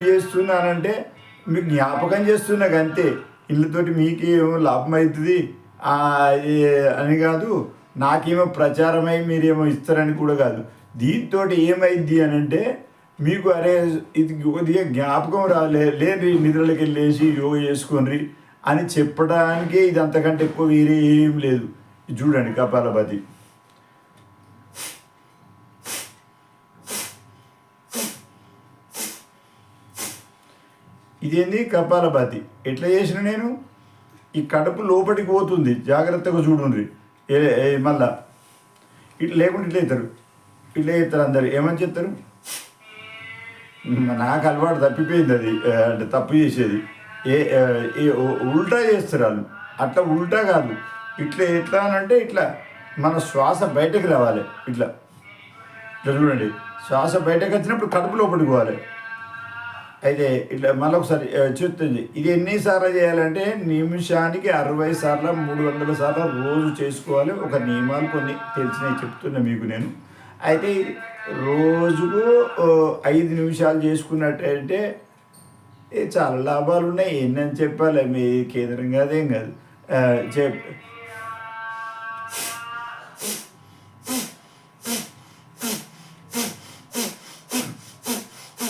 చేస్తున్నానంటే మీకు జ్ఞాపకం చేస్తున్నా అంతే. ఇళ్ళతోటి మీకేమో లాభం అవుతుంది అని కాదు, నాకేమో ప్రచారమై మీరేమో ఇస్తారని కూడా కాదు. దీంతో ఏమైద్ది అని అంటే మీకు అరే ఇది కొద్దిగా జ్ఞాపకం లేని నిద్రలకి వెళ్ళేసి యోగా చేసుకోండి అని చెప్పడానికే ఇది, అంతకంటే ఎక్కువ వేరే ఏం లేదు. చూడండి కపాలభాతి. ఇదేంది కపాలభాతి ఎట్లా చేసిన నేను, ఈ కడుపు లోపలికి పోతుంది, జాగ్రత్తగా చూడండి. మళ్ళా ఇట్లా లేకుంటే ఇట్లా అవుతారు, ఇట్లా అవుతారు అందరు ఏమని చెప్తారు. నాకు అలవాటు తప్పిపోయింది అది, అంటే తప్పు చేసేది. ఉల్టా చేస్తారు వాళ్ళు. అట్లా ఉల్టా కాదు, ఇట్లా ఎట్లా అని అంటే ఇట్లా మన శ్వాస బయటకు రావాలి. ఇట్లా ఇట్లా చూడండి, శ్వాస బయటకు వచ్చినప్పుడు కడుపు లోపలికి పోవాలి. అయితే ఇట్లా మళ్ళీ ఒకసారి చెప్తుంది. ఇది ఎన్నిసార్లు చేయాలంటే నిమిషానికి 60 సార్లు 300 సార్లు రోజు చేసుకోవాలి. ఒక నియమాలు కొన్ని తెలిసినవి చెప్తున్నా మీకు నేను. అయితే రోజుకు 5 నిమిషాలు చేసుకున్నట్టయితే చాలా లాభాలు ఉన్నాయి. ఎన్నని చెప్పాలి, మీ కేంద్రం కాదేం కాదు.